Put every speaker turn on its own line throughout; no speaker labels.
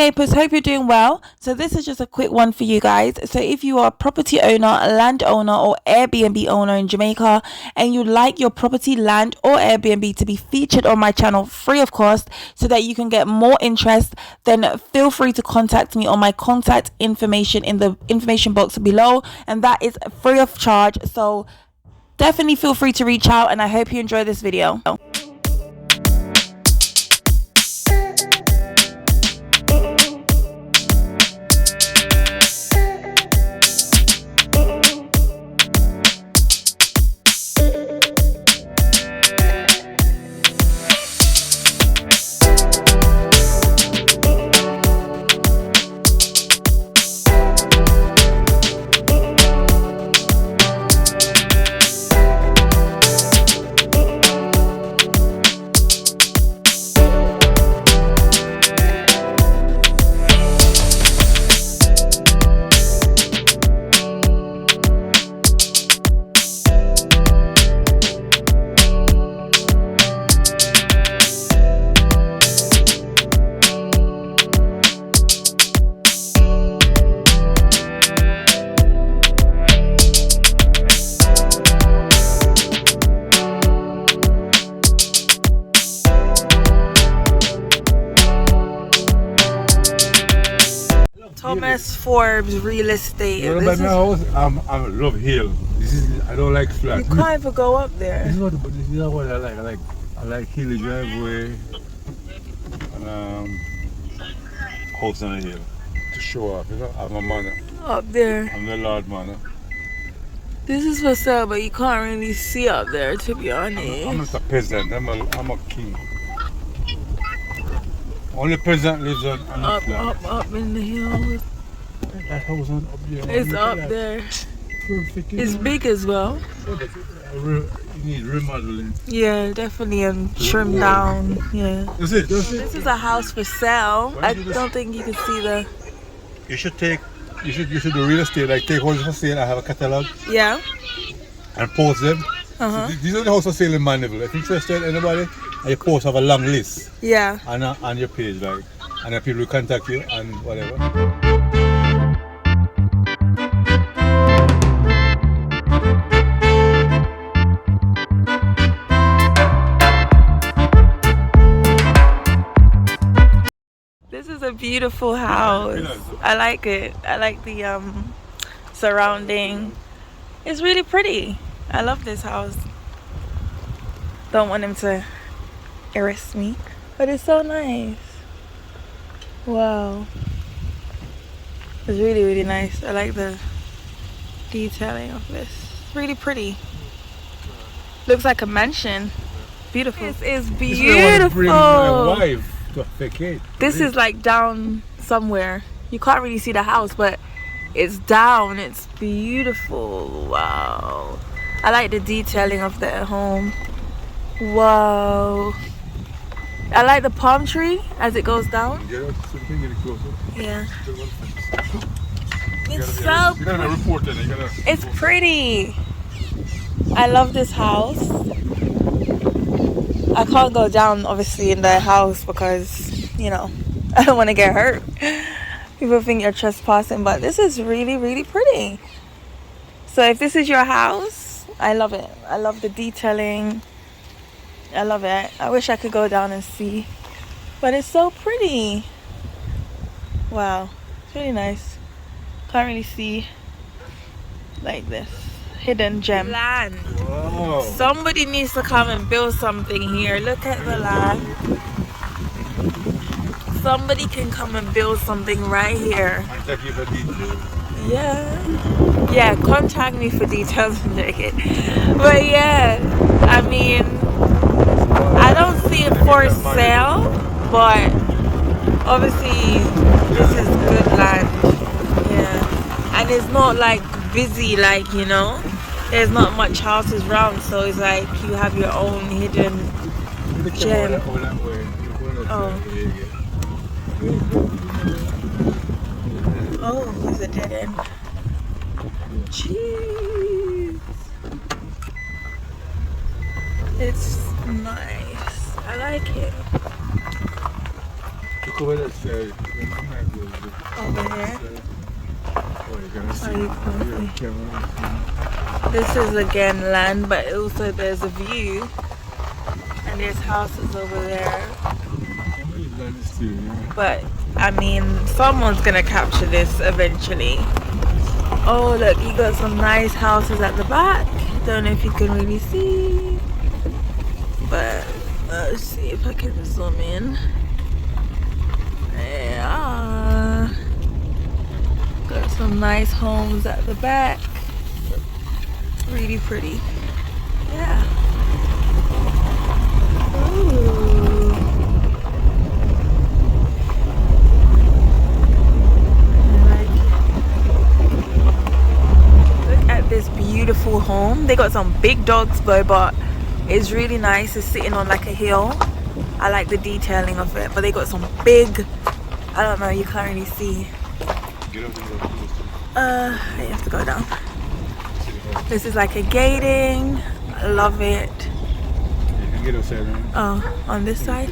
landscapers, hope you're doing well. So this is just a quick one for you guys. So if you are a property owner, landowner or Airbnb owner in Jamaica and you'd like your property, land or Airbnb to be featured on my channel free of cost so that you can get more interest, then feel free to contact me on my contact information in the information box below, and that is free of charge. So definitely feel free to reach out, and I hope you enjoy this video. Thomas Forbes Real Estate.
You know, by my house, I love hill. I don't like flat.
You can't even go up there.
This is what I like. I like hilly driveway and house on a hill to show off. You know, I'm a man.
Up there.
I'm the Lord man.
This is for sale, but you can't really see up there, to be honest.
I'm not a peasant. I'm a king. Only peasant lives on the flat.
Up in the hills.
That house on up there.
It's up there.
Perfect.
It's big as well.
You need remodeling.
Yeah, definitely, and trim down. Yeah.
That's it.
This is a house for sale. I don't think you can see the.
You should do real estate. Like take houses for sale. I have a catalog.
Yeah.
And post them.
Uh-huh.
So these are the houses for sale in Mandeville. If you're interested, anybody, and you post have a long list.
Yeah.
On your page, like, and then people will contact you and whatever.
This is a beautiful house. I like it. I like the surrounding. It's really pretty. I love this house. Don't want him to arrest me, but it's so nice. Wow. It's really, really nice. I like the detailing of this. It's really pretty. Looks like a mansion. Beautiful. This is beautiful.
This is where I want to bring my wife to vacate.
This is like down somewhere. You can't really see the house, but it's down. It's beautiful. Wow. I like the detailing of the home. Wow. I like the palm tree as it goes down. Yeah. It's pretty. I love this house. I can't go down obviously in the house because, you know, I don't want to get hurt. People think you're trespassing, but this is really, really pretty. So if this is your house, I love it. I love the detailing. I love it. I wish I could go down and see, but it's so pretty. Wow, it's really nice. Can't really see like this. Hidden gem. Land.
Wow.
Somebody needs to come and build something here. Look at the land. Somebody can come and build something right here.
Contact you for details.
Yeah, contact me for details. But yeah, I mean, I don't see it for sale, but obviously this is good land. Yeah, and it's not like busy, like, you know, there's not much houses around, so it's like you have your own hidden gem. Oh. Oh, it's a dead end. Jeez. It's nice. I like it.
Look over that side.
Over here.
Oh, you're gonna see.
Are you close?
Yeah, camera.
This is again land, but also there's a view. And there's houses over there. But I mean, someone's gonna capture this eventually. Oh look, you got some nice houses at the back. Don't know if you can really see, but let's see if I can zoom in. Yeah, got some nice homes at the back. Really pretty. Yeah. Ooh. This beautiful home. They got some big dogs though, but it's really nice. It's sitting on like a hill. I like the detailing of it, but they got some big, I don't know, you can't really see. You have to go down. This is like a gating. I love it.
You can get upside down.
Oh, on this side?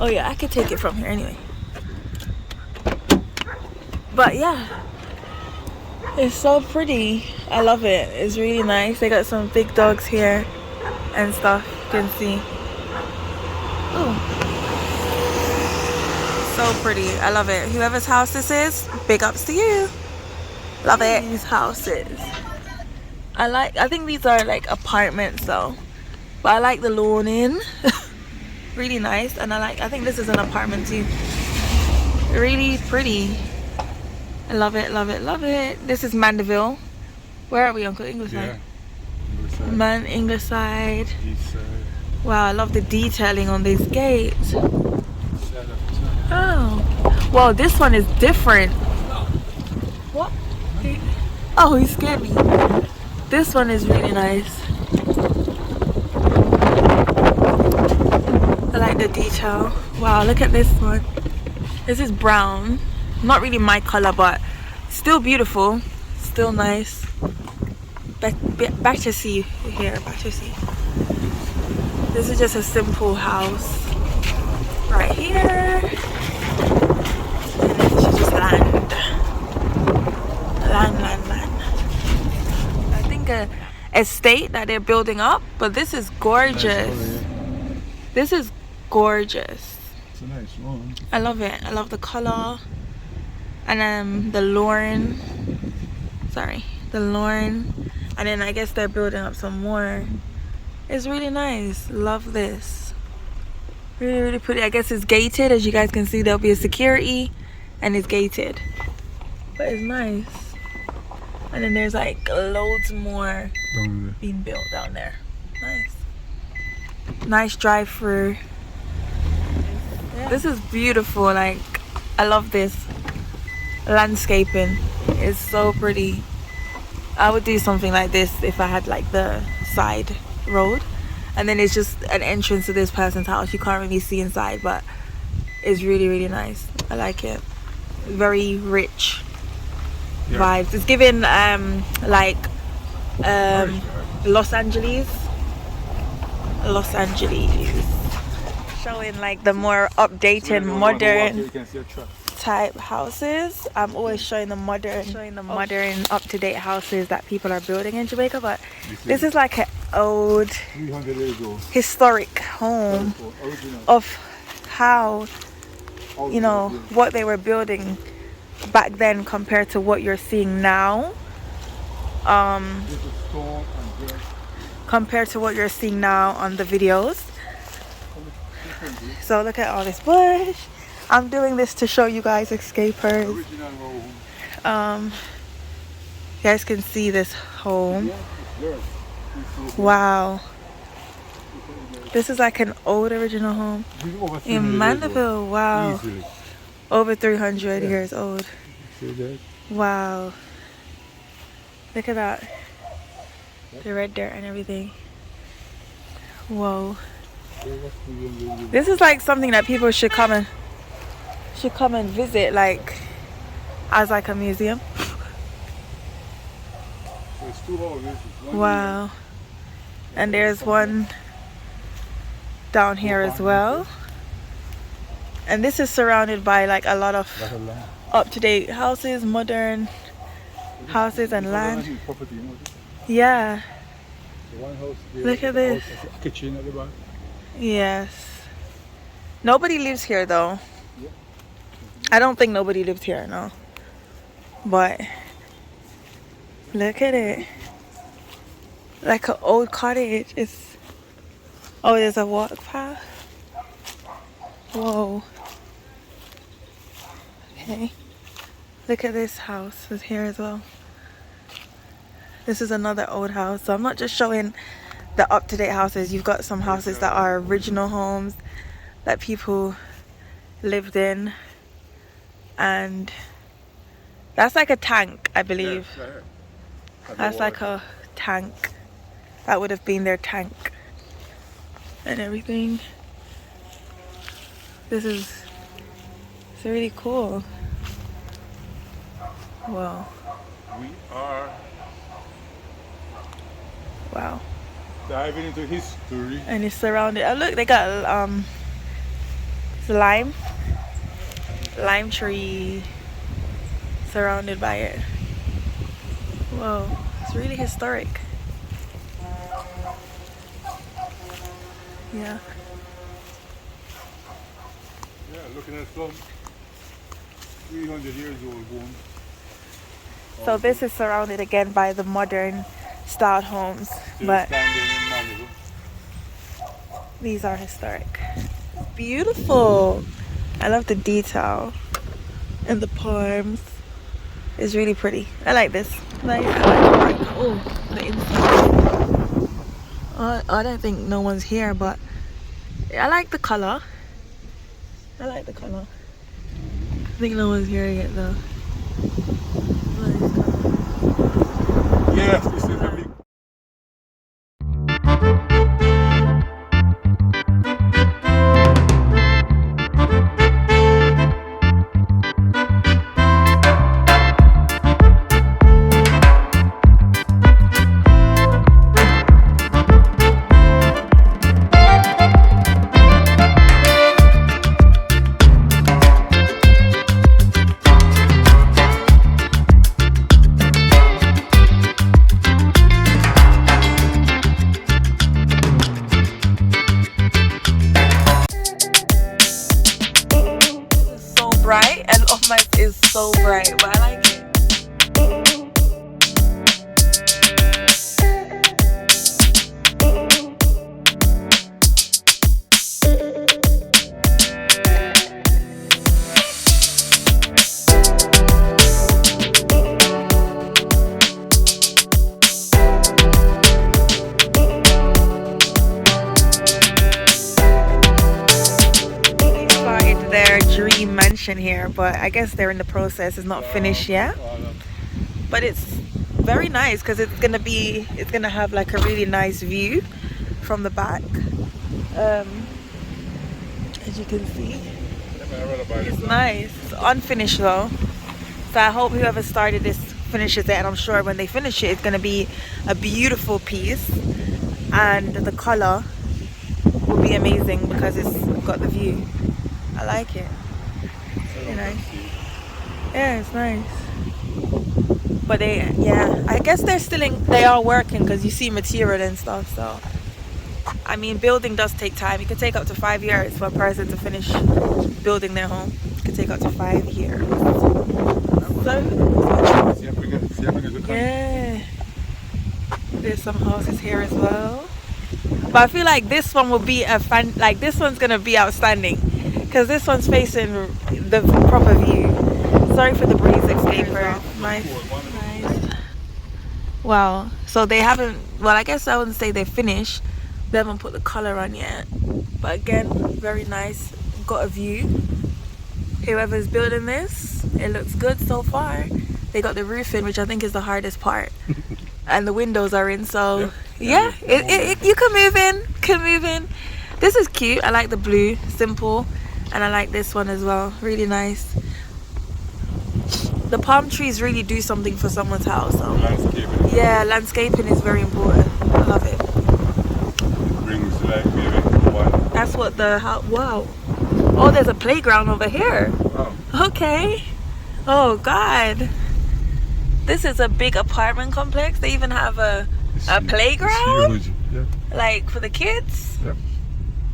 Oh yeah, I could take it from here anyway. But yeah, it's so pretty. I love it. It's really nice. They got some big dogs here and stuff. You can see. Oh, so pretty. I love it. Whoever's house this is, big ups to you. Love it. These houses. I think these are like apartments though. But I like the lawn in. Really nice. And I think this is an apartment too. Really pretty. I love it, love it, love it. This is Mandeville. Where are we, Uncle? English side?
Yeah.
English side.
East side.
Wow, I love the detailing on these gates. Oh. Well, this one is different. What? Oh, he scared me. This one is really nice. I like the detail. Wow, look at this one. This is brown. Not really my color, but still beautiful, still nice. Back to see here. Back to see. This is just a simple house right here, and this is just land. I think a estate that they're building up, but this is gorgeous. This is gorgeous.
It's a nice one.
I love it. I love the color. And the lawn, and then I guess they're building up some more. It's really nice. Love this. Really, really pretty. I guess it's gated. As you guys can see, there'll be a security, and it's gated. But it's nice. And then there's like loads more being built down there. Nice. Nice drive-through. Yeah. This is beautiful. Like, I love this. Landscaping is so pretty. I would do something like this if I had like the side road, and then it's just an entrance to this person's house. You can't really see inside, but it's really, really nice. I like it. Very rich vibes. It's given Los Angeles, showing like the more updated, modern type houses. I'm always showing the modern up-to-date houses that people are building in Jamaica, but this is like an old historic home of how, you know, what they were building back then compared to what you're seeing now. Compared to what you're seeing now on the videos. So look at all this bush. I'm doing this to show you guys escapers. You guys can see this home. Wow. This is like an old original home in Mandeville. Wow. Over 300 years old. Wow. Look at that. The red dirt and everything. Whoa. This is like something that people should come and visit, like as like a museum. Wow. And there's one down here as well. And this is surrounded by like a lot of
That's a land.
up-to-date houses, modern houses and land.
Huge property, you know.
Yeah.
The one house there,
Look at this.
house, a kitchen at the back.
Yes. Nobody lives here though.
Yeah.
I don't think nobody lives here, no. But look at it. Like an old cottage. It's there's a walk path. Whoa. Okay. Look at this house. It's here as well. This is another old house. So I'm not just showing the up-to-date houses. You've got some houses that are original homes that people lived in. And that's like a tank, I believe.
Yeah, right.
That's like a tank. That would have been their tank. And everything. It's really cool. Wow.
We are
Wow.
diving into history.
And it's surrounded. Oh look, they got lime tree surrounded by it. Whoa, it's really historic. Yeah.
Yeah, looking at some 300 years old home.
So this is surrounded again by the modern styled homes,
Still
but
standing in Mandeville.
these are historic. Beautiful. I love the detail and the palms. It's really pretty. I like this. I like the inside. I don't think no one's here, but I like the color. I think no one's here yet though.
Yes, this is a big.
Bright, and off my is so bright, but I like it. Their dream mansion here, but I guess they're in the process. It's not finished yet, but it's very nice because it's gonna have like a really nice view from the back, as you can see. It's nice. It's unfinished though, so I hope whoever started this finishes it, and I'm sure when they finish it, it's gonna be a beautiful piece, and the color will be amazing because it's got the view. I like it. It's nice. Yeah, it's nice. But I guess they are working because you see material and stuff. So, I mean, building does take time. It can take up to 5 years for a person to finish building their home. It can take up to 5 years. So, yeah. There's some houses here as well. But I feel like this one will be this one's gonna be outstanding. Because this one's facing the proper view. Sorry for the breeze escaper. Nice. Wow. So they haven't, I guess I wouldn't say they finished. They haven't put the color on yet. But again, very nice. Got a view. Whoever's building this, it looks good so far. They got the roof in, which I think is the hardest part. And the windows are in, so yeah, you can move in. This is cute. I like the blue, simple. And I like this one as well. Really nice. The palm trees really do something for someone's house. So.
Landscaping.
Yeah, landscaping is very important. I love it.
It brings like maybe one.
That's what the house. Wow. Oh, there's a playground over here.
Wow.
Okay. Oh God. This is a big apartment complex. They even have a playground,
It's huge. Yeah.
like for the kids.
Yep.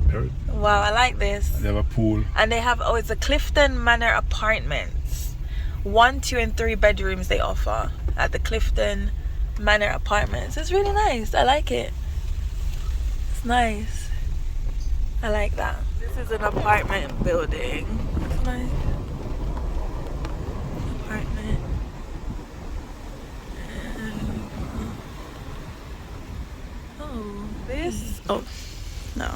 There.
Wow, I like this.
They have a pool.
And they have, oh, it's a Clifton Manor Apartments. 1, 2, and 3 bedrooms they offer at the Clifton Manor Apartments. It's really nice. I like it. It's nice. I like that. This is an apartment building. It's nice. Apartment. Oh, this. Oh, no.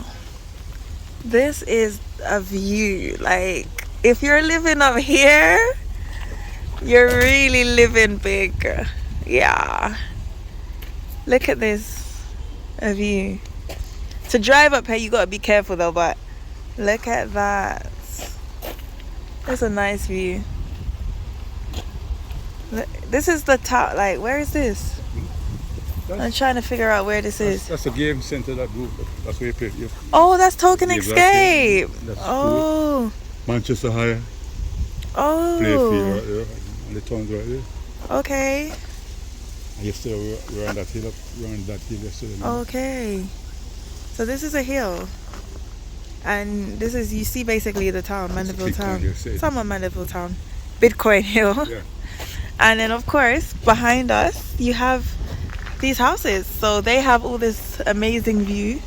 This is a view. Like, if you're living up here, you're really living big. Yeah. Look at this. A view. To drive up here, you gotta be careful though, but look at that. That's a nice view. This is the top, like, where is this? I'm trying to figure out where this is.
That's a game center, that group. That's where you play.
Oh, that's Token
Yeah,
Escape.
that's
Oh.
Manchester High.
Oh.
Play field right there. And the towns right there.
Okay.
And yesterday we were on that hill yesterday.
Okay. So this is a hill. And this is, you see basically the town, Mandeville town. Somewhat Mandeville town. Bitcoin Hill.
Yeah.
And then of course, behind us, you have these houses. So they have all this amazing view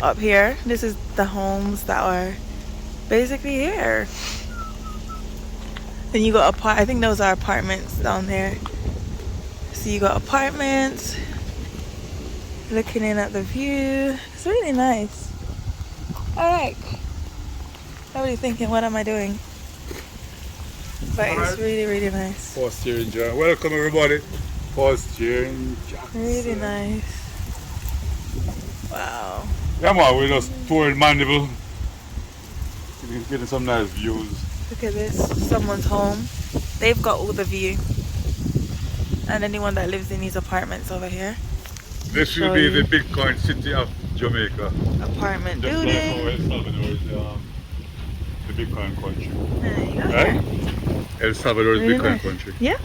up here. This is the homes that are basically here. Then you got I think those are apartments down there. So you got apartments. Looking in at the view. It's really nice. Alright. Probably thinking, what am I doing? But it's really, really nice.
First steering John. Welcome everybody. First steering Jackson.
Really nice. Wow.
Yeah man, we're just touring Mandeville. Getting some nice views.
Look at this. Someone's home. They've got all the view. And anyone that lives in these apartments over here.
This will be the Bitcoin city of Jamaica.
Apartment
Just
building.
like how El Salvador is the Bitcoin country.
There you go.
Right? El Salvador is
Really
Bitcoin
nice.
country.
Yeah.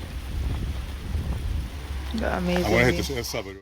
Got amazing
I want to
view.
head to El Salvador.